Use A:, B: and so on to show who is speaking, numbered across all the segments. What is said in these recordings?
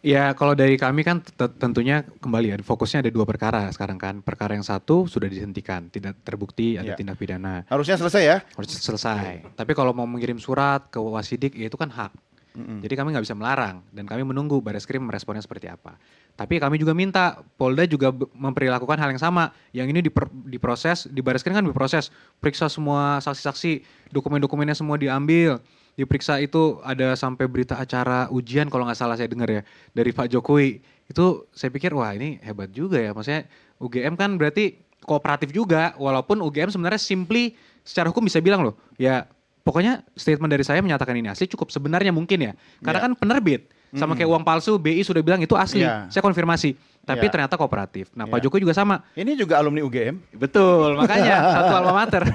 A: Ya kalau dari kami kan tentunya kembali ya fokusnya ada dua perkara sekarang kan. Perkara yang satu sudah dihentikan, tidak terbukti ada
B: Ya.
A: tindak pidana,
B: Harusnya selesai ya?
A: harus selesai. Tapi kalau mau mengirim surat ke Wasidik ya itu kan hak. Jadi kami nggak bisa melarang dan kami menunggu Bareskrim meresponnya seperti apa. Tapi kami juga minta Polda juga memperlakukan hal yang sama. Yang ini diproses, di Bareskrim kan diproses, periksa semua saksi-saksi, dokumen-dokumennya semua diambil, diperiksa itu ada sampai berita acara ujian kalau nggak salah saya dengar ya dari Pak Jokowi. Itu saya pikir wah ini hebat juga ya, maksudnya UGM kan berarti kooperatif juga, walaupun UGM sebenarnya simply secara hukum bisa bilang loh, ya pokoknya statement dari saya menyatakan ini asli cukup sebenarnya mungkin ya. Karena
B: Ya.
A: kan penerbit. Sama kayak uang palsu, BI sudah bilang itu asli.
B: Ya.
A: Saya konfirmasi. Tapi
B: Ya.
A: ternyata kooperatif. Nah Pak
B: Ya.
A: Jokowi juga sama.
B: Ini juga alumni UGM.
A: Betul, makanya satu alma mater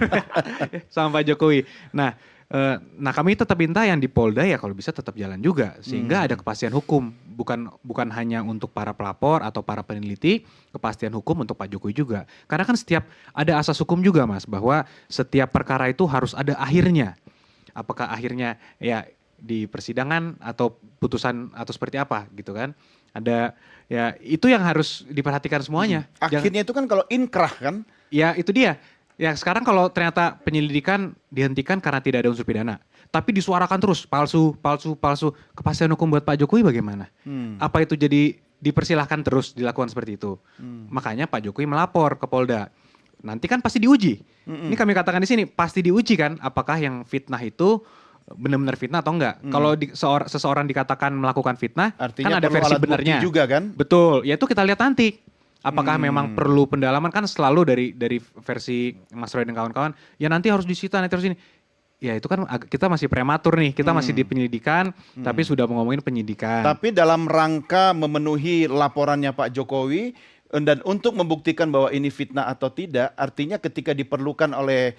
A: sama Pak Jokowi. Nah kami tetap minta yang di Polda ya kalau bisa tetap jalan juga. Sehingga ada kepastian hukum. Bukan hanya untuk para pelapor atau para peneliti, kepastian hukum untuk Pak Jokowi juga. Karena kan setiap ada asas hukum juga Mas, bahwa setiap perkara itu harus ada akhirnya. Apakah akhirnya ya di persidangan atau putusan atau seperti apa gitu kan. Ada ya itu yang harus diperhatikan semuanya.
B: Akhirnya itu kan kalau inkrah kan?
A: Ya itu dia. Ya sekarang kalau ternyata penyelidikan dihentikan karena tidak ada unsur pidana. Tapi disuarakan terus palsu, palsu, palsu. Kepastian hukum buat Pak Jokowi bagaimana? Apa itu jadi dipersilahkan terus dilakukan seperti itu? Makanya Pak Jokowi melapor ke Polda. Nanti kan pasti diuji. Ini kami katakan di sini pasti diuji kan apakah yang fitnah itu benar-benar fitnah atau enggak. Kalau seseorang dikatakan melakukan fitnah,
B: Artinya
A: kan ada
B: perlu
A: versi
B: alat bukti
A: benarnya
B: juga kan?
A: Betul, ya itu kita lihat nanti. Apakah memang perlu pendalaman kan selalu dari versi Mas Roy dan kawan-kawan. Ya nanti harus disita, nanti harus ini. Ya itu kan kita masih prematur nih, kita masih di penyelidikan, tapi sudah ngomongin penyidikan.
B: Tapi dalam rangka memenuhi laporannya Pak Jokowi dan untuk membuktikan bahwa ini fitnah atau tidak, artinya ketika diperlukan oleh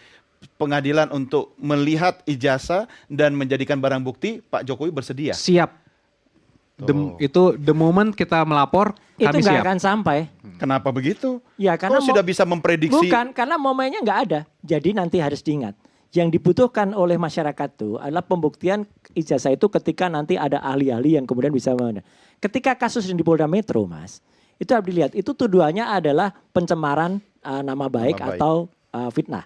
B: pengadilan untuk melihat ijazah dan menjadikan barang bukti, Pak Jokowi bersedia.
A: Siap. Itu the moment kita melapor,
C: Itu
A: kami
C: nggak
A: siap.
C: akan sampai.
B: Kenapa begitu?
C: Ya karena
B: Kok sudah bisa memprediksi?
C: Bukan, karena momennya nggak ada. Jadi nanti harus diingat. Yang dibutuhkan oleh masyarakat itu adalah pembuktian ijazah itu ketika nanti ada ahli-ahli yang kemudian bisa ketika kasus yang di Polda Metro, Mas, itu harus dilihat. Itu tuduhannya adalah pencemaran nama baik atau fitnah.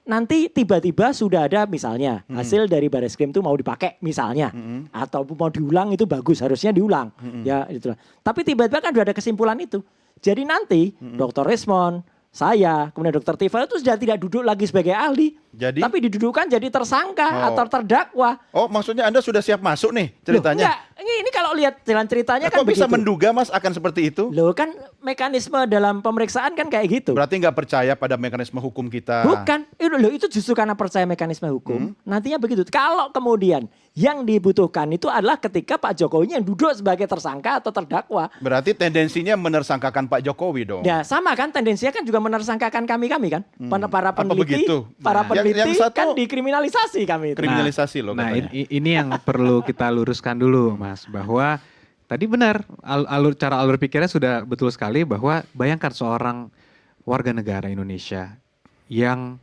C: Nanti tiba-tiba sudah ada misalnya hasil dari Bareskrim itu mau dipakai misalnya atau mau diulang itu bagus harusnya diulang ya itulah. Tapi tiba-tiba kan sudah ada kesimpulan itu. Jadi nanti Dr. Resmond, saya, kemudian Dr. Tifa itu sudah tidak duduk lagi sebagai ahli.
B: Jadi?
C: Tapi didudukkan jadi tersangka atau terdakwa.
B: Oh, maksudnya Anda sudah siap masuk nih ceritanya?
C: Loh, enggak, ini kalau lihat jalan ceritanya kan
B: Kok bisa
C: begitu.
B: menduga Mas akan seperti itu?
C: Loh kan mekanisme dalam pemeriksaan kan kayak gitu.
B: Berarti nggak percaya pada mekanisme hukum kita?
C: Bukan, itu justru karena percaya mekanisme hukum. Nantinya begitu. Kalau kemudian yang dibutuhkan itu adalah ketika Pak Jokowi yang duduk sebagai tersangka atau terdakwa.
B: Berarti tendensinya menersangkakan Pak Jokowi dong?
C: Ya sama kan, tendensinya kan juga menersangkakan kami kan. Para peneliti,
B: begitu?
C: para
B: Nah,
C: peneliti
B: yang satu
C: kan dikriminalisasi kami itu.
B: kriminalisasi loh
A: Nah
B: katanya.
A: ini yang perlu kita luruskan dulu Mas, bahwa tadi benar cara alur pikirnya sudah betul sekali bahwa bayangkan seorang warga negara Indonesia yang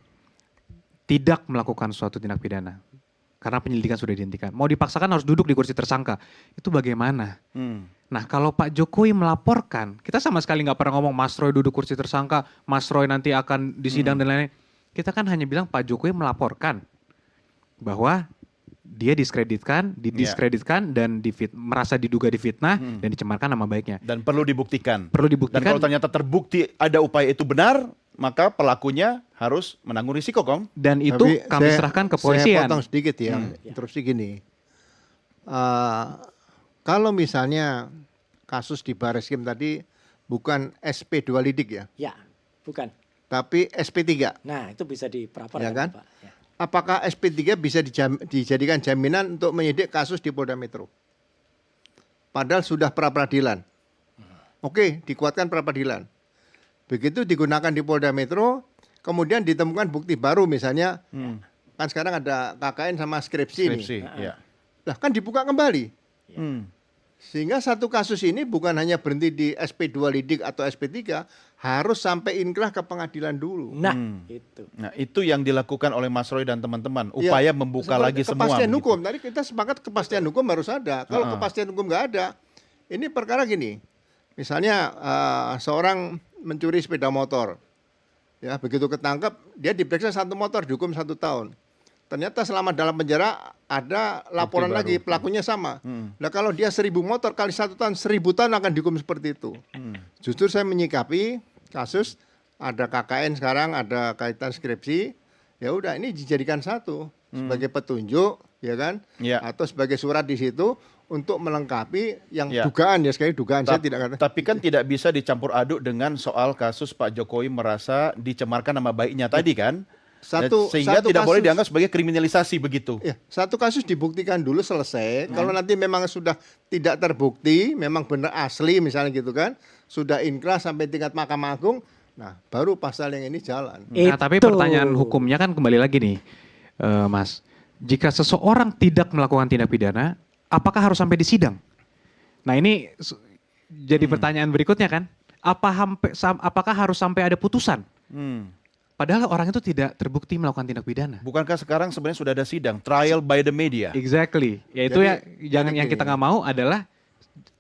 A: tidak melakukan suatu tindak pidana karena penyelidikan sudah dihentikan, mau dipaksakan harus duduk di kursi tersangka, itu bagaimana? Nah kalau Pak Jokowi melaporkan, kita sama sekali nggak pernah ngomong Mas Roy duduk kursi tersangka, Mas Roy nanti akan disidang dan lain-lain. Kita kan hanya bilang Pak Jokowi melaporkan bahwa dia didiskreditkan dan merasa diduga difitnah dan dicemarkan nama baiknya.
B: Dan perlu dibuktikan.
A: Perlu
B: Dan
A: dibuktikan.
B: kalau ternyata terbukti ada upaya itu benar, maka pelakunya harus menanggung risiko, Kong.
A: Dan itu
D: Tapi
A: kami serahkan ke polisian.
D: Saya potong sedikit ya, terus gini. Kalau misalnya kasus di Bareskrim tadi bukan SP2 Lidik ya,
C: Ya, bukan.
D: tapi SP3.
C: Nah itu bisa diperapor
D: Ya kan?
C: Pak. Ya.
D: Apakah SP3 bisa dijadikan jaminan untuk menyidik kasus di Polda Metro? Padahal sudah pra-peradilan. Oke, dikuatkan pra-peradilan. Begitu digunakan di Polda Metro, kemudian ditemukan bukti baru misalnya, kan sekarang ada KKN sama skripsi nih.
B: ya.
D: Lah kan dibuka kembali. Sehingga satu kasus ini bukan hanya berhenti di SP2 Lidik atau SP3, harus sampai inkrah ke pengadilan dulu.
C: Nah itu.
B: Nah, itu yang dilakukan oleh Mas Roy dan teman-teman. Upaya membuka lagi semua.
D: Kepastian
B: begitu.
D: hukum. Tadi kita sepakat kepastian hukum harus ada. Kalau kepastian hukum nggak ada, Ini perkara gini, misalnya seorang mencuri sepeda motor, ya begitu ketangkep dia diperiksa 1 motor dihukum 1 tahun. Ternyata selama dalam penjara ada laporan lagi pelakunya sama. Nah kalau dia 1000 motor kali 1 tahun, 1000 tahun akan dihukum seperti itu. Justru saya menyikapi kasus ada KKN sekarang, ada kaitan skripsi, ya udah ini dijadikan satu sebagai petunjuk, ya kan?
B: Ya.
D: Atau sebagai surat di situ untuk melengkapi yang dugaan, ya sekali dugaan saya tidak kata.
B: Tapi kan tidak bisa dicampur aduk dengan soal kasus Pak Jokowi merasa dicemarkan nama baiknya tadi kan? Sehingga tidak boleh dianggap sebagai kriminalisasi begitu.
D: Ya, satu kasus dibuktikan dulu selesai. Kalau nanti memang sudah tidak terbukti, memang benar asli misalnya gitu kan, sudah inkrah sampai tingkat Mahkamah Agung, nah baru pasal yang ini jalan.
A: Nah, tapi pertanyaan hukumnya kan kembali lagi nih, Mas. Jika seseorang tidak melakukan tindak pidana, apakah harus sampai disidang? Nah ini jadi pertanyaan berikutnya kan, apakah harus sampai ada putusan? Padahal orang itu tidak terbukti melakukan tindak pidana.
B: Bukankah sekarang sebenarnya sudah ada sidang, trial by the media?
A: Exactly. Yaitu jangan yang kita nggak mau adalah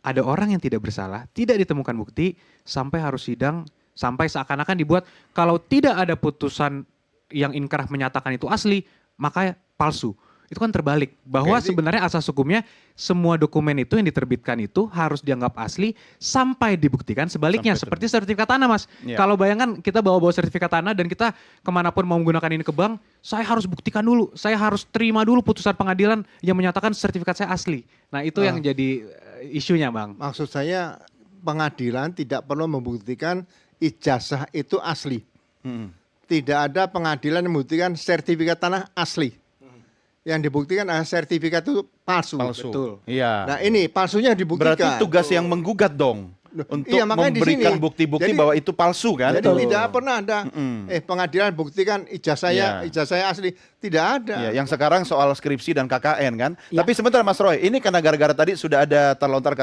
A: ada orang yang tidak bersalah, tidak ditemukan bukti, sampai harus sidang, sampai seakan-akan dibuat kalau tidak ada putusan yang inkrah menyatakan itu asli, maka palsu. Itu kan terbalik. Bahwa sebenarnya asas hukumnya semua dokumen itu yang diterbitkan itu harus dianggap asli sampai dibuktikan sebaliknya. Seperti sertifikat tanah, Mas. Kalau bayangkan kita bawa-bawa sertifikat tanah dan kita kemanapun mau menggunakan ini ke bank, saya harus buktikan dulu. Saya harus terima dulu putusan pengadilan yang menyatakan sertifikat saya asli. Nah itu yang jadi isunya, Bang.
D: Maksud saya pengadilan tidak perlu membuktikan ijazah itu asli. Tidak ada pengadilan yang membuktikan sertifikat tanah asli. Yang dibuktikan adalah sertifikat itu palsu.
B: Betul. Iya.
D: Nah ini palsunya dibuktikan.
B: Berarti tugas yang menggugat dong. Untuk memberikan bukti-bukti bahwa itu palsu kan?
D: Jadi tidak pernah ada pengadilan buktikan ijazah saya asli. Tidak ada.
B: Yang sekarang soal skripsi dan KKN kan. Tapi sebentar Mas Roy, ini karena gara-gara tadi sudah ada terlontar